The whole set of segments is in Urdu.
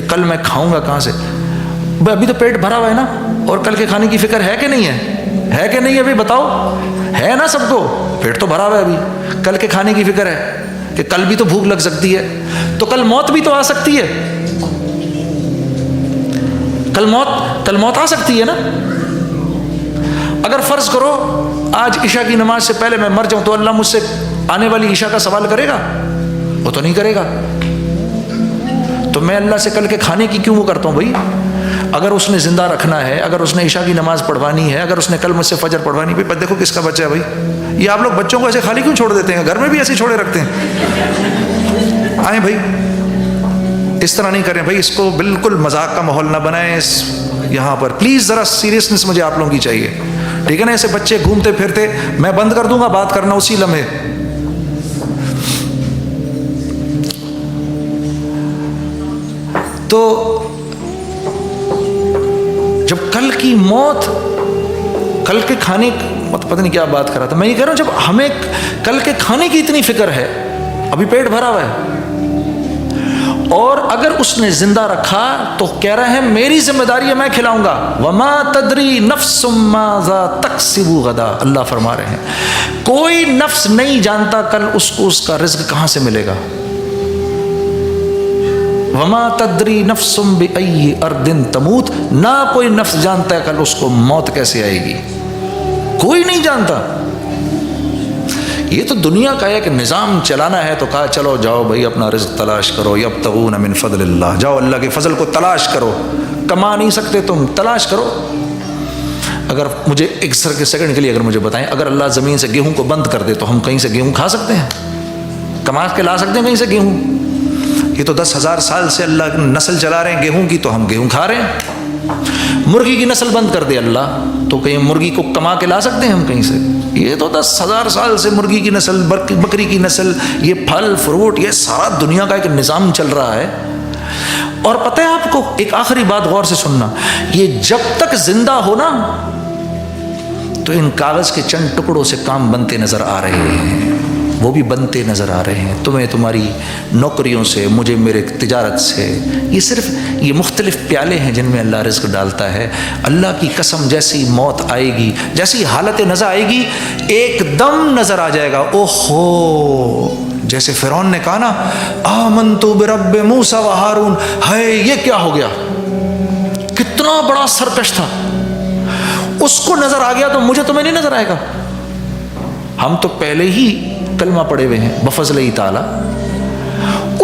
کل میں کھاؤں گا کہاں سے؟ بھائی ابھی تو پیٹ بھرا ہوا ہے نا، اور کل کے کھانے کی فکر ہے کہ نہیں ہے کہ نہیں؟ ابھی بتاؤ، ہے نا سب کو؟ پیٹ تو بھرا ہوا ہے، ابھی کل کے کھانے کی فکر ہے کہ کل بھی تو بھوک لگ سکتی ہے، تو کل موت بھی تو آ سکتی ہے، کل موت آ سکتی ہے نا۔ اگر فرض کرو آج عشاء کی نماز سے پہلے میں مر جاؤں تو اللہ مجھ سے آنے والی عشاء کا سوال کرے گا؟ وہ تو نہیں کرے گا۔ تو میں اللہ سے کل کے کھانے کی کیوں وہ کرتا ہوں بھائی؟ اگر اس نے زندہ رکھنا ہے، اگر اس نے عشاء کی نماز پڑھوانی ہے، اگر اس نے کل مجھ سے فجر پڑھوانی، بھائی دیکھو کس کا بچہ ہے بھائی، یہ آپ لوگ بچوں کو ایسے خالی کیوں چھوڑ دیتے ہیں؟ گھر میں بھی ایسے چھوڑے رکھتے ہیں۔ آئیں بھائی، اس طرح نہیں کریں بھائی، اس کو بالکل مذاق کا ماحول نہ بنائیں یہاں پر، پلیز ذرا سیریسنس مجھے آپ لوگوں کی چاہیے، ٹھیک ہے نا؟ ایسے بچے گھومتے پھرتے، میں بند کر دوں گا بات کرنا اسی لمحے۔ تو جب کل کی موت، کل کے کھانے، پتہ نہیں کیا بات کر رہا تھا، میں یہ کہہ رہا ہوں جب ہمیں کل کے کھانے کی اتنی فکر ہے، ابھی پیٹ بھرا ہوا ہے، اور اگر اس نے زندہ رکھا تو کہہ رہے ہیں میری ذمہ داری ہے، میں کھلاؤں گا۔ وما تدری نفس ماذا تکسب غدا، اللہ فرما رہے ہیں کوئی نفس نہیں جانتا کل اس کو اس کا رزق کہاں سے ملے گا۔ وما تدری نفس بأی ارض تموت، نہ کوئی نفس جانتا ہے کل اس کو موت کیسے آئے گی، کوئی نہیں جانتا۔ یہ تو دنیا کا ایک نظام چلانا ہے، تو کہا چلو جاؤ بھائی اپنا رزق تلاش کرو، یبتغون من فضل اللہ، جاؤ اللہ کے فضل کو تلاش کرو، کما نہیں سکتے تم، تلاش کرو۔ اگر مجھے ایک سیکنڈ کے لیے اگر مجھے بتائیں، اگر اللہ زمین سے گیہوں کو بند کر دے تو ہم کہیں سے گیہوں کھا سکتے ہیں؟ کما کے لا سکتے ہیں کہیں سے گیہوں؟ یہ تو 10,000 سال سے اللہ نسل چلا رہے ہیں گیہوں کی، تو ہم گیہوں کھا رہے ہیں۔ مرغی کی نسل بند کر دے اللہ تو کہیں مرغی کو کما کے لا سکتے ہیں ہم کہیں سے؟ یہ تو 10,000 سال سے مرغی کی نسل، بکری کی نسل، یہ پھل فروٹ، یہ سارا دنیا کا ایک نظام چل رہا ہے۔ اور پتہ ہے آپ کو ایک آخری بات غور سے سننا، یہ جب تک زندہ ہو نا تو ان کاغذ کے چند ٹکڑوں سے کام بنتے نظر آ رہے ہیں، وہ بھی بنتے نظر آ رہے ہیں، تمہیں تمہاری نوکریوں سے، مجھے میرے تجارت سے، یہ صرف یہ مختلف پیالے ہیں جن میں اللہ رزق ڈالتا ہے۔ اللہ کی قسم جیسی موت آئے گی، جیسی حالت نظر آئے گی، ایک دم نظر آ جائے گا، اوہو، جیسے فرعون نے کہا نا آمنت برب موسیٰ و ہارون، ہے یہ کیا ہو گیا، کتنا بڑا سرکش تھا، اس کو نظر آ گیا تو مجھے تمہیں نہیں نظر آئے گا؟ ہم تو پہلے ہی کلمہ پڑے ہوئے ہیں بفضلہ تعالی،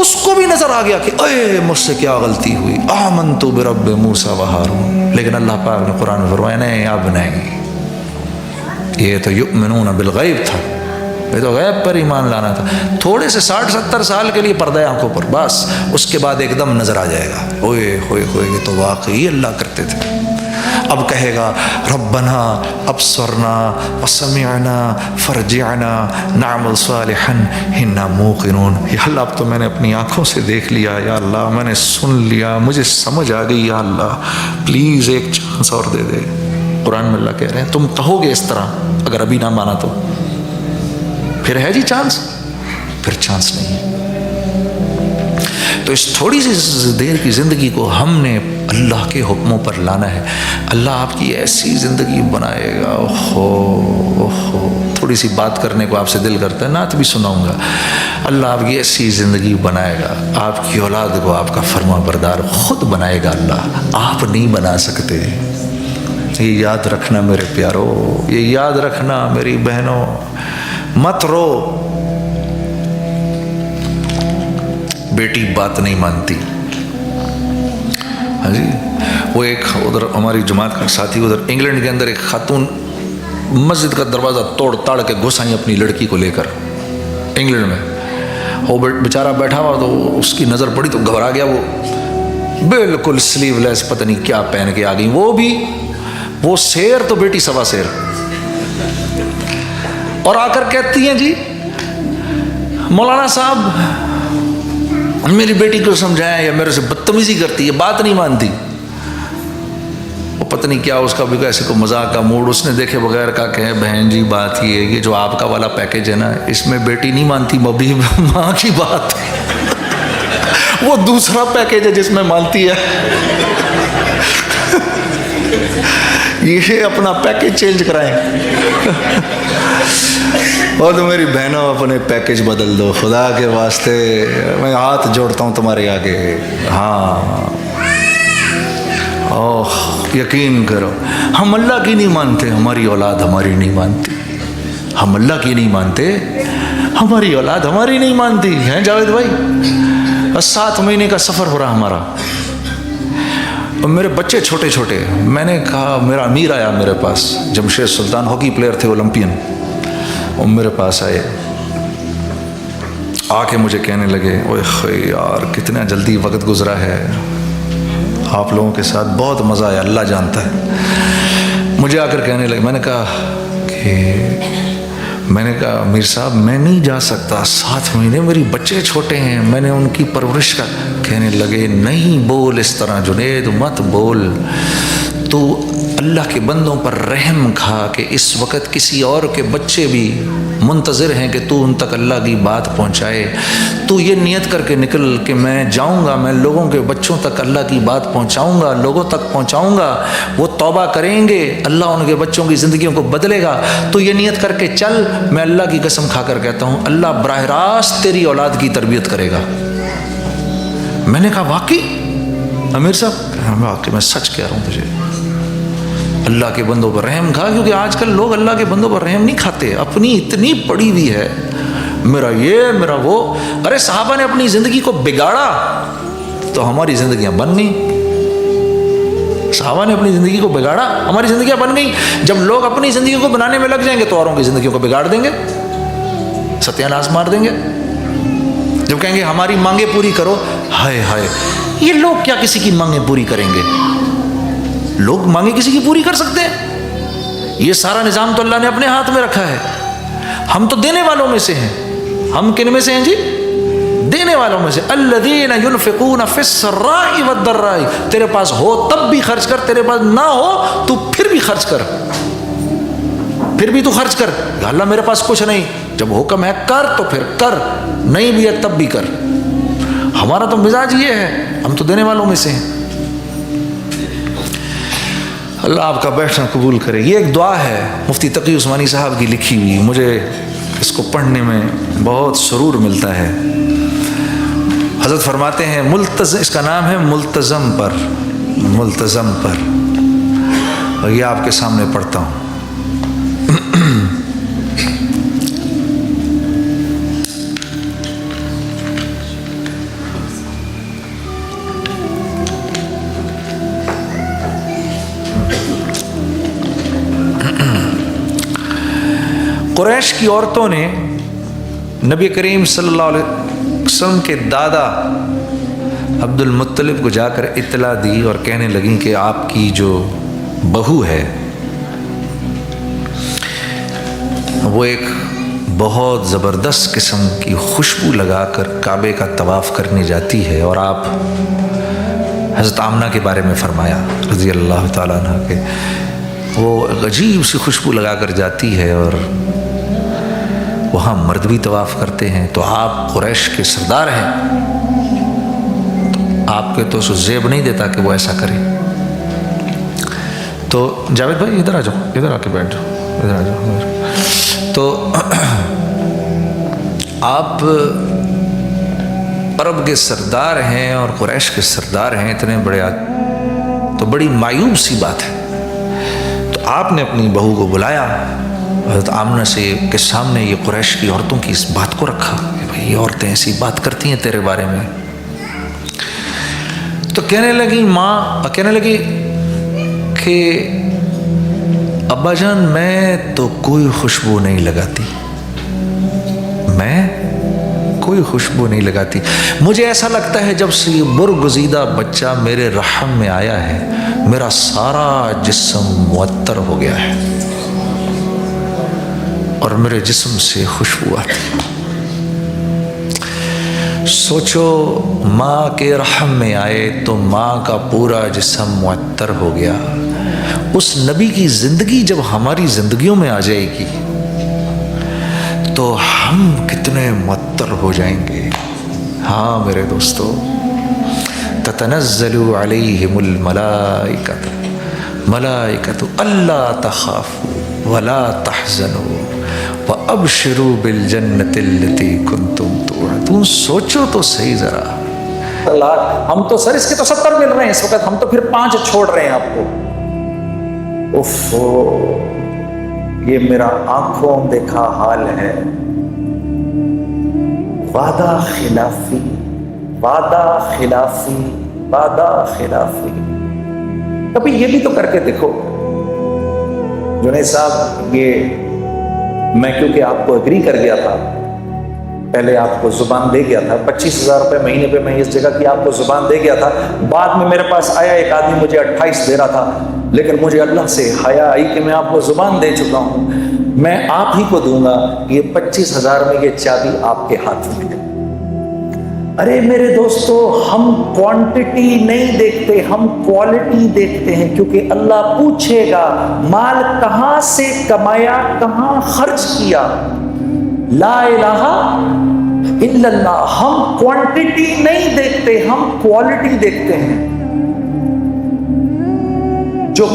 اس کو بھی نظر آ گیا کہ اے مجھ سے کیا غلطی ہوئی، آمنت برب موسیٰ و ہارون، لیکن اللہ پاک نے قرآن میں فرمایا نہیں، اب نہیں، یہ تو یؤمنون بالغیب تھا، یہ تو غیب پر ایمان لانا تھا، تھوڑے سے 60-70 سال کے لیے پردہ آنکھوں پر، بس اس کے بعد ایک دم نظر آ جائے گا، اوئے ہوئے ہوئے یہ تو واقعی اللہ کرتے تھے۔ اب کہے گا ربنا ابصرنا وسمعنا فرجعنا نعمل صالحا انا موقنون، یا اللہ اب تو میں نے اپنی آنکھوں سے دیکھ لیا، یا اللہ میں نے سن لیا، مجھے سمجھ آ گئی، یا اللہ پلیز ایک چانس اور دے دے۔ قرآن میں اللہ کہہ رہے ہیں تم کہو گے اس طرح اگر ابھی نہ مانا تو، پھر ہے جی چانس، پھر چانس نہیں۔ تو اس تھوڑی سی دیر کی زندگی کو ہم نے اللہ کے حکموں پر لانا ہے، اللہ آپ کی ایسی زندگی بنائے گا، اوہو، تھوڑی سی بات کرنے کو آپ سے دل کرتا ہے، نعت بھی سناؤں گا، اللہ آپ کی ایسی زندگی بنائے گا، آپ کی اولاد کو آپ کا فرما بردار خود بنائے گا، اللہ آپ نہیں بنا سکتے۔ یہ یاد رکھنا میرے پیارو، یہ یاد رکھنا میری بہنوں، مت رو، بیٹی بات نہیں مانتی، ہاں جی، وہ ایک ادھر ہماری جماعت کا ساتھی ادھر انگلینڈ کے اندر ایک خاتون مسجد کا دروازہ توڑ تاڑ کے گھس آئی اپنی لڑکی کو لے کر انگلینڈ میں، وہ بیچارہ بیٹھا ہوا تو اس کی نظر پڑی تو گھبرا گیا، وہ بالکل سلیو لیس پتہ نہیں کیا پہن کے آ گئی، وہ بھی وہ شیر تو بیٹی سوا شیر، اور آ کر کہتی ہیں جی مولانا صاحب میری بیٹی کو سمجھائیں، یا میرے سے بدتمیزی کرتی ہے، بات نہیں مانتی، وہ پتہ نہیں کیا اس کا بھی ایسے کو مذاق کا موڈ، اس نے دیکھے بغیر کہا کہ بہن جی بات یہ ہے، یہ جو آپ کا والا پیکیج ہے نا اس میں بیٹی نہیں مانتی، ابھی ماں کی بات وہ دوسرا پیکیج ہے جس میں مانتی ہے، یہ اپنا پیکیج چینج کرائیں۔ اور تو میری بہنوں اپنے پیکیج بدل دو خدا کے واسطے، میں ہاتھ جوڑتا ہوں تمہارے آگے۔ ہاں اوہ یقین کرو، ہم اللہ کی نہیں مانتے، ہماری اولاد ہماری نہیں مانتی۔ ہم اللہ کی نہیں مانتے، ہماری اولاد ہماری نہیں مانتی ہیں جاوید بھائی۔ بس 7 مہینے کا سفر ہو رہا ہمارا، اور میرے بچے چھوٹے چھوٹے، میں نے کہا، میرا امیر آیا میرے پاس، جمشید سلطان ہاکی پلیئر تھے اولمپئن، وہ میرے پاس آئے، آ کے مجھے کہنے لگے اوہ یار کتنا جلدی وقت گزرا ہے، آپ لوگوں کے ساتھ بہت مزہ آیا، اللہ جانتا ہے۔ مجھے آ کر کہنے لگے، میں نے کہا امیر صاحب میں نہیں جا سکتا، 7 مہینے میری بچے چھوٹے ہیں، میں نے ان کی پرورش کا۔ کہنے لگے نہیں بول اس طرح جنید، مت بول، تو اللہ کے بندوں پر رحم کھا کہ اس وقت کسی اور کے بچے بھی منتظر ہیں کہ تو ان تک اللہ کی بات پہنچائے۔ تو یہ نیت کر کے نکل کہ میں جاؤں گا، میں لوگوں کے بچوں تک اللہ کی بات پہنچاؤں گا، لوگوں تک پہنچاؤں گا، وہ توبہ کریں گے، اللہ ان کے بچوں کی زندگیوں کو بدلے گا۔ تو یہ نیت کر کے چل، میں اللہ کی قسم کھا کر کہتا ہوں اللہ براہ راست تیری اولاد کی تربیت کرے گا۔ میں نے کہا واقعی امیر صاحب؟ واقعی میں سچ کہہ رہا ہوں تجھے، اللہ کے بندوں پر رحم کھا، کیونکہ آج کل لوگ اللہ کے بندوں پر رحم نہیں کھاتے، اپنی اتنی پڑی ہوئی ہے، میرا یہ میرا وہ۔ ارے صحابہ نے اپنی زندگی کو بگاڑا تو ہماری زندگیاں بن گئیں، صحابہ نے اپنی زندگی کو بگاڑا، ہماری زندگیاں بن گئیں۔ جب لوگ اپنی زندگی کو بنانے میں لگ جائیں گے تو اوروں کی زندگیوں کو بگاڑ دیں گے، ستیہ ناش مار دیں گے۔ جب کہیں گے ہماری مانگیں پوری کرو، ہائے ہائے، یہ لوگ کیا کسی کی مانگیں پوری کریں گے؟ لوگ مانگیں کسی کی پوری کر سکتے ہیں؟ یہ سارا نظام تو اللہ نے اپنے ہاتھ میں رکھا ہے، ہم تو دینے والوں میں سے ہیں۔ ہم کن میں سے ہیں جی؟ دینے والوں میں سے۔ الذین ينفقون فی السراء والضراء، تیرے پاس ہو تب بھی خرچ کر، تیرے پاس نہ ہو تو پھر بھی خرچ کر، پھر بھی تو خرچ کر۔ اللہ میرے پاس کچھ نہیں، جب حکم ہے کر تو پھر کر، نہیں بھی ہے تب بھی کر۔ ہمارا تو مزاج یہ ہے، ہم تو دینے والوں میں سے ہیں۔ اللہ آپ کا بیٹھنا قبول کرے۔ یہ ایک دعا ہے مفتی تقی عثمانی صاحب کی لکھی ہوئی، مجھے اس کو پڑھنے میں بہت سرور ملتا ہے۔ حضرت فرماتے ہیں ملتزم، اس کا نام ہے ملتزم پر، ملتزم پر، اور یہ آپ کے سامنے پڑھتا ہوں۔ قریش کی عورتوں نے نبی کریم صلی اللہ علیہ وسلم کے دادا عبد المطلب کو جا کر اطلاع دی اور کہنے لگیں کہ آپ کی جو بہو ہے وہ ایک بہت زبردست قسم کی خوشبو لگا کر کعبے کا طواف کرنے جاتی ہے، اور آپ حضرت آمنہ کے بارے میں فرمایا رضی اللہ تعالیٰ عنہ کہ وہ عجیب سی خوشبو لگا کر جاتی ہے اور وہاں مرد بھی طواف کرتے ہیں، تو آپ قریش کے سردار ہیں، تو آپ کے تو زیب نہیں دیتا کہ وہ ایسا کرے۔ تو جاوید بھائی ادھر آ جاؤ، ادھر آ کے بیٹھ جاؤ، ادھر آ جاؤ۔ تو آپ عرب کے سردار ہیں اور قریش کے سردار ہیں، اتنے بڑے تو بڑی مایوب سی بات ہے۔ تو آپ نے اپنی بہو کو بلایا حضرت آمنہ سے کے سامنے، یہ قریش کی عورتوں کی اس بات کو رکھا کہ بھئی یہ عورتیں ایسی بات کرتی ہیں تیرے بارے میں۔ تو کہنے لگی ماں، کہنے لگی کہ ابا جان میں تو کوئی خوشبو نہیں لگاتی، میں کوئی خوشبو نہیں لگاتی، مجھے ایسا لگتا ہے جب سے یہ برگزیدہ بچہ میرے رحم میں آیا ہے میرا سارا جسم معطر ہو گیا ہے اور میرے جسم سے خوشبو آتی۔ سوچو ماں کے رحم میں آئے تو ماں کا پورا جسم معطر ہو گیا، اس نبی کی زندگی جب ہماری زندگیوں میں آ جائے گی تو ہم کتنے معطر ہو جائیں گے۔ ہاں میرے دوستو، تتنزل علیہم الملائکۃ الا تخافوا ولا تحزنوا وابشروا بالجنۃ التی کنتم توعدون. سوچو تو صحیح ذرا. ہم تو سر اس کے تو 70 مل رہے ہیں اس وقت, ہم تو پھر 5 چھوڑ رہے ہیں آپ کو. یہ میرا آنکھوں دیکھا حال ہے. وعدہ خلافی وعدہ خلافی وعدہ خلافی. کبھی یہ بھی تو کر کے دیکھو جنید صاحب. یہ میں کیونکہ آپ کو اگری کر گیا تھا, پہلے آپ کو زبان دے گیا تھا, 25,000 روپے مہینے پہ میں اس جگہ کی آپ کو زبان دے گیا تھا. بعد میں میرے پاس آیا ایک آدمی مجھے 28 دے رہا تھا, لیکن مجھے اللہ سے حیا آئی کہ میں آپ کو زبان دے چکا ہوں, میں آپ ہی کو دوں گا. یہ 25,000 میں یہ چابی آپ کے ہاتھ میں ہے. ارے میرے دوستو, ہم کوانٹٹی نہیں دیکھتے, ہم کوالٹی دیکھتے ہیں, کیونکہ اللہ پوچھے گا مال کہاں سے کمایا, کہاں خرچ کیا. لا الہ الا اللہ. ہم کوانٹٹی نہیں دیکھتے, ہم کوالٹی دیکھتے ہیں. جو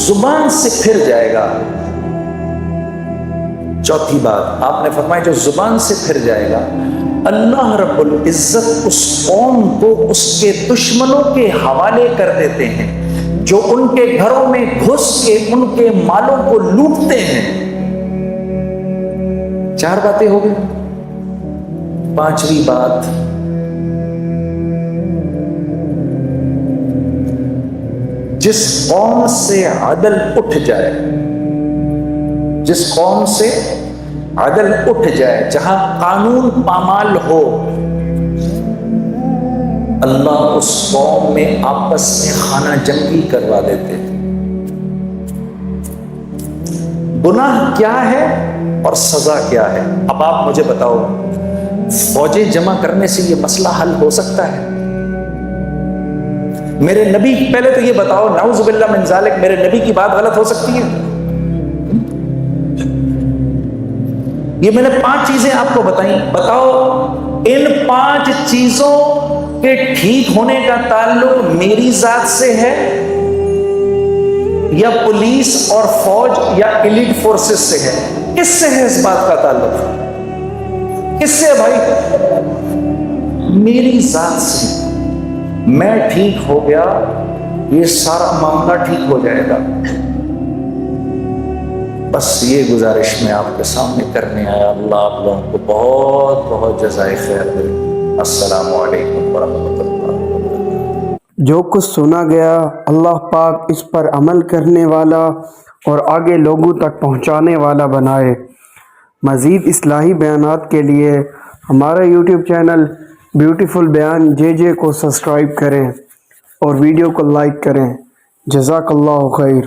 زبان سے پھر جائے گا, چوتھی بات آپ نے فرمایا, جو زبان سے پھر جائے گا, اللہ رب العزت اس قوم کو اس کے دشمنوں کے حوالے کر دیتے ہیں, جو ان کے گھروں میں گھس کے ان کے مالوں کو لوٹتے ہیں. 4 باتیں ہو گئی. 5ویں بات, جس قوم سے عدل اٹھ جائے, جس قوم سے عدل اٹھ جائے, جہاں قانون پامال ہو, اللہ اس قوم میں آپس میں خانہ جنگی کروا دیتے. گناہ کیا ہے اور سزا کیا ہے؟ اب آپ مجھے بتاؤ, فوجیں جمع کرنے سے یہ مسئلہ حل ہو سکتا ہے؟ میرے نبی, پہلے تو یہ بتاؤ, نعوذ باللہ من ذالک, میرے نبی کی بات غلط ہو سکتی ہے؟ یہ میں نے 5 چیزیں آپ کو بتائیں, بتاؤ ان 5 چیزوں کے ٹھیک ہونے کا تعلق میری ذات سے ہے یا پولیس اور فوج یا ایلیٹ فورسز سے ہے؟ کس سے ہے اس بات کا تعلق؟ کس سے ہے بھائی؟ میری ذات سے. میں ٹھیک ہو گیا, یہ سارا معاملہ ٹھیک ہو جائے گا. بس یہ گزارش میں آپ کے سامنے کرنے آیا. اللہ آپ لوگوں کو بہت بہت جزائے خیر دے. السلام علیکم ورحمۃ اللہ. جو کچھ سنا گیا اللہ پاک اس پر عمل کرنے والا اور آگے لوگوں تک پہنچانے والا بنائے. مزید اصلاحی بیانات کے لیے ہمارا یوٹیوب چینل بیوٹیفل بیان JJ کو سبسکرائب کریں اور ویڈیو کو لائک کریں. جزاک اللہ خیر.